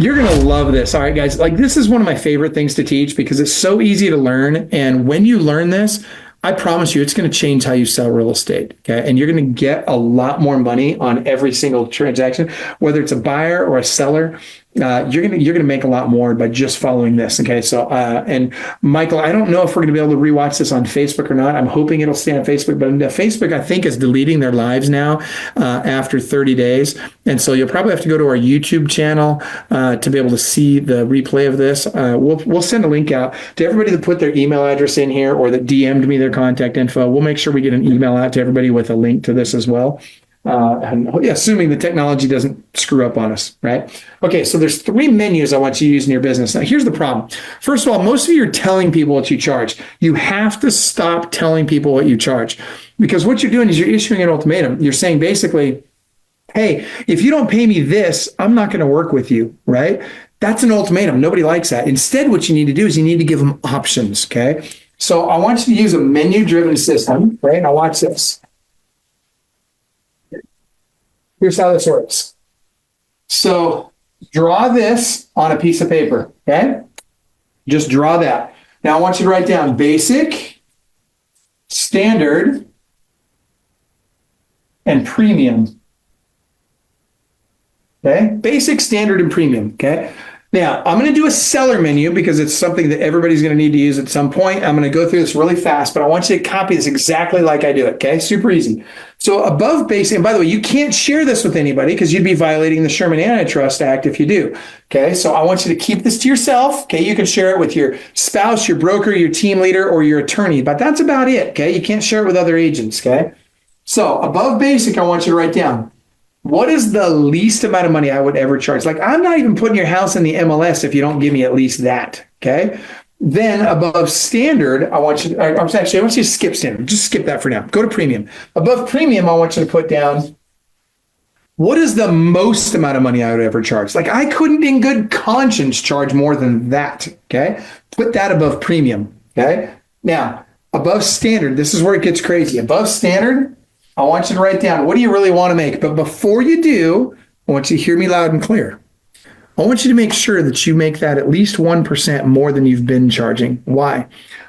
You're going to love this. All right, guys. Like, this is one of my favorite things to teach because it's so easy to learn. And when you learn this, I promise you, it's going to change how you sell real estate. Okay. And you're going to get a lot more money on every single transaction, whether it's a buyer or a seller. You're gonna make a lot more by just following this. Okay. So, and Michael, I don't know if we're gonna be able to rewatch this on Facebook or not. I'm hoping it'll stay on Facebook, but Facebook, I think, is deleting their lives now after 30 days. And so you'll probably have to go to our YouTube channel to be able to see the replay of this. We'll send a link out to everybody that put their email address in here or that DM'd me their contact info. We'll make sure we get an email out to everybody with a link to this as well. Assuming the technology doesn't screw up on us, right? Okay, so there's 3 menus I want you to use in your business. Now, here's the problem. First of all, most of you are telling people what you charge. You have to stop telling people what you charge, because what you're doing is you're issuing an ultimatum. You're saying basically, hey, if you don't pay me this, I'm not going to work with you, right? That's an ultimatum. Nobody likes that. Instead, what you need to do is you need to give them options, okay? So I want you to use a menu-driven system, right? Now watch this. Here's how this works. So draw this on a piece of paper, okay? Just draw that. Now I want you to write down basic, standard, and premium. Okay? Basic, standard, and premium, okay? Now, I'm going to do a seller menu because it's something that everybody's going to need to use at some point. I'm going to go through this really fast, but I want you to copy this exactly like I do it, okay? Super easy. So above basic, and by the way, you can't share this with anybody because you'd be violating the Sherman Antitrust Act if you do, okay? So I want you to keep this to yourself, okay? You can share it with your spouse, your broker, your team leader, or your attorney, but that's about it, okay? You can't share it with other agents, okay? So above basic, I want you to write down, what is the least amount of money I would ever charge? Like, I'm not even putting your house in the MLS if you don't give me at least that, okay? Then above standard, I want you to skip standard. Just skip that for now. Go to premium. Above premium, I want you to put down, what is the most amount of money I would ever charge? Like, I couldn't in good conscience charge more than that, okay? Put that above premium, okay? Now, above standard, this is where it gets crazy. Above standard, I want you to write down, what do you really want to make? But before you do, I want you to hear me loud and clear. I want you to make sure that you make that at least 1% more than you've been charging. Why?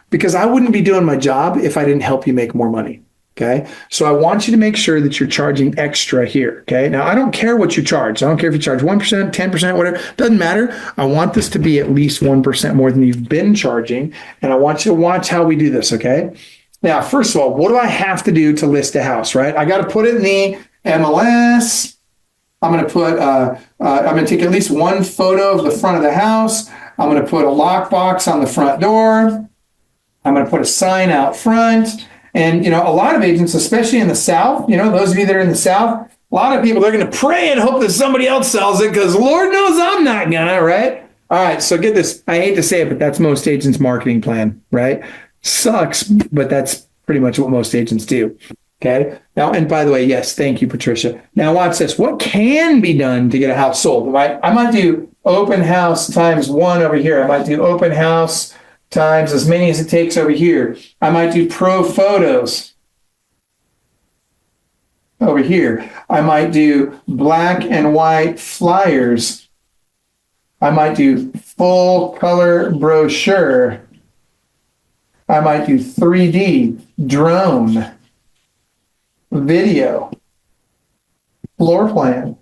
Because I wouldn't be doing my job if I didn't help you make more money. Okay. So I want you to make sure that you're charging extra here. Okay. Now, I don't care what you charge. I don't care if you charge 1%, 10%, whatever. Doesn't matter. I want this to be at least 1% more than you've been charging. And I want you to watch how we do this. Okay. Now, first of all, what do I have to do to list a house, right? I got to put it in the MLS. I'm going to take at least one photo of the front of the house. I'm going to put a lockbox on the front door. I'm going to put a sign out front. And, a lot of agents, especially in the South, those of you that are in the South, a lot of people, they're going to pray and hope that somebody else sells it because Lord knows I'm not gonna, right? All right, so get this. I hate to say it, but that's most agents' marketing plan, right? Sucks, but that's pretty much what most agents do. Okay. Now, and by the way, yes, thank you, Patricia. Now watch this. What can be done to get a house sold? Right? I might do open house times 1 over here. I might do open house times as many as it takes over here. I might do pro photos over here. I might do black and white flyers. I might do full color brochure. I might do 3D, drone, video, floor plan,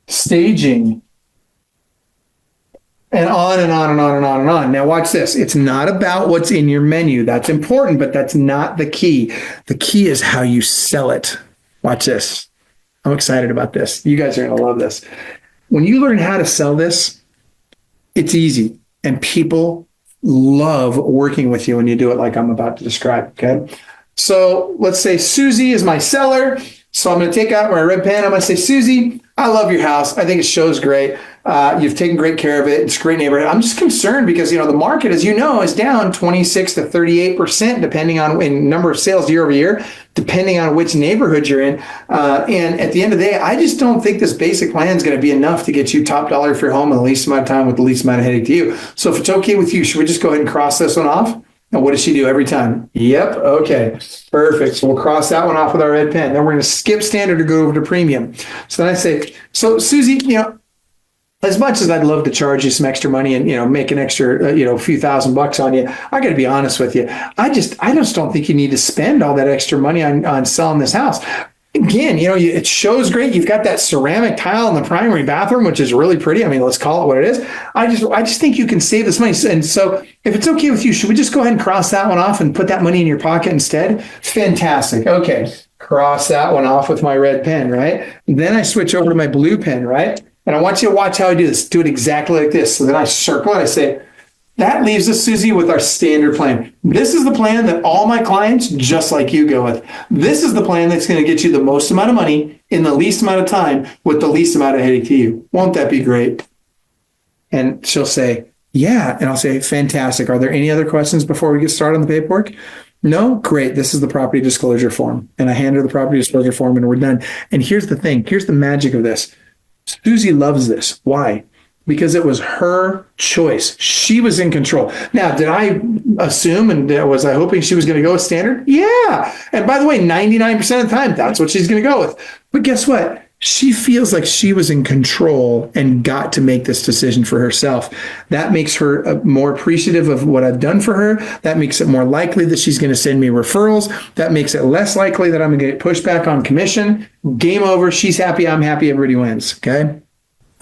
staging, and on and on and on and on and on. Now watch this. It's not about what's in your menu. That's important, but that's not the key. The key is how you sell it. Watch this. I'm excited about this. You guys are going to love this. When you learn how to sell this, it's easy, and people love working with you when you do it like I'm about to describe, okay? So let's say Susie is my seller. So I'm going to take out my red pen. I'm going to say, Susie, I love your house. I think it shows great. You've taken great care of it. It's a great neighborhood. I'm just concerned because, the market, as you know, is down 26 to 38%, depending on in number of sales year over year, depending on which neighborhood you're in. And at the end of the day, I just don't think this basic plan is going to be enough to get you top dollar for your home in the least amount of time with the least amount of headache to you. So if it's okay with you, should we just go ahead and cross this one off? And what does she do every time? Yep. Okay. Perfect. So we'll cross that one off with our red pen. Then we're going to skip standard to go over to premium. So then I say, so Susie, as much as I'd love to charge you some extra money and, make an extra, a few $1,000 on you, I got to be honest with you. I just don't think you need to spend all that extra money on selling this house. Again, it shows great. You've got that ceramic tile in the primary bathroom, which is really pretty. I mean, let's call it what it is. I just think you can save this money. And so if it's okay with you, should we just go ahead and cross that one off and put that money in your pocket instead? Fantastic. Okay. Cross that one off with my red pen, right? Then I switch over to my blue pen, right? And I want you to watch how I do this. Do it exactly like this. So then I circle it. I say, that leaves us, Susie, with our standard plan. This is the plan that all my clients, just like you, go with. This is the plan that's going to get you the most amount of money in the least amount of time with the least amount of headache to you. Won't that be great? And she'll say, yeah. And I'll say, fantastic. Are there any other questions before we get started on the paperwork? No? Great. This is the property disclosure form. And I hand her the property disclosure form and we're done. And here's the thing. Here's the magic of this. Susie loves this. Why? Because it was her choice. She was in control. Now, did I assume and was I hoping she was going to go with standard? Yeah. And by the way, 99% of the time, that's what she's going to go with. But guess what? She feels like she was in control and got to make this decision for herself. That makes her more appreciative of what I've done for her. That makes it more likely that she's going to send me referrals. That makes it less likely that I'm going to get pushback on commission. Game over. She's happy. I'm happy. Everybody wins. Okay.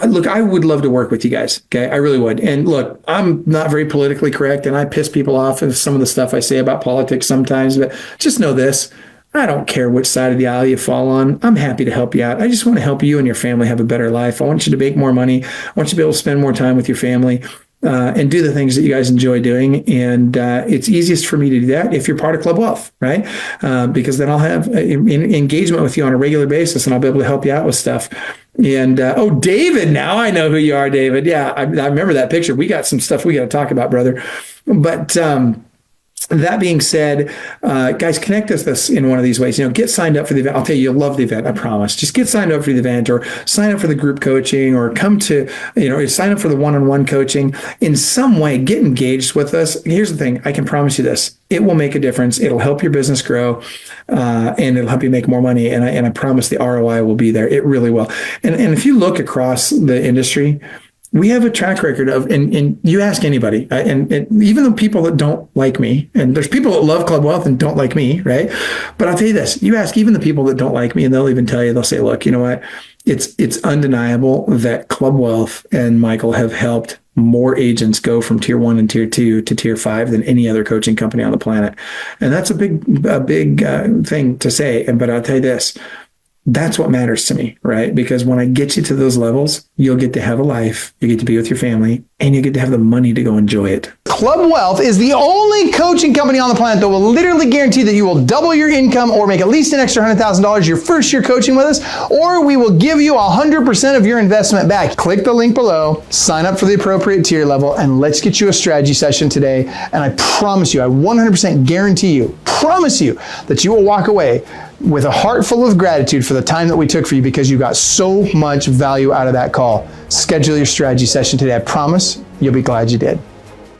Look, I would love to work with you guys. Okay. I really would. And look, I'm not very politically correct and I piss people off with some of the stuff I say about politics sometimes, but just know this. I don't care which side of the aisle you fall on. I'm happy to help you out. I just want to help you and your family have a better life. I want you to make more money. I want you to be able to spend more time with your family and do the things that you guys enjoy doing. And it's easiest for me to do that if you're part of Club Wealth, right? Because then I'll have engagement with you on a regular basis and I'll be able to help you out with stuff. And David, now I know who you are, David. Yeah, I remember that picture. We got some stuff we got to talk about, brother. But that being said, guys, connect with us in one of these ways. Get signed up for the event. I'll tell you, you'll love the event. I promise. Just get signed up for the event or sign up for the group coaching or come to, sign up for the one-on-one coaching. In some way, get engaged with us. Here's the thing. I can promise you this. It will make a difference. It'll help your business grow and it'll help you make more money. And I promise the ROI will be there. It really will. And if you look across the industry, we have a track record of, and you ask anybody, and even the people that don't like me, and there's people that love Club Wealth and don't like me, right? But I'll tell you this, you ask even the people that don't like me, and they'll even tell you, they'll say, look, you know what? It's undeniable that Club Wealth and Michael have helped more agents go from tier 1 and tier 2 to tier 5 than any other coaching company on the planet. And that's a big thing to say. But I'll tell you this, that's what matters to me, right? Because when I get you to those levels, you'll get to have a life, you get to be with your family, and you get to have the money to go enjoy it. Club Wealth is the only coaching company on the planet that will literally guarantee that you will double your income or make at least an extra $100,000 your first year coaching with us, or we will give you 100% of your investment back. Click the link below, sign up for the appropriate tier level, and let's get you a strategy session today. And I promise you, I 100% guarantee you, promise you that you will walk away with a heart full of gratitude for the time that we took for you because you got so much value out of that call. Schedule your strategy session today. I promise you'll be glad you did.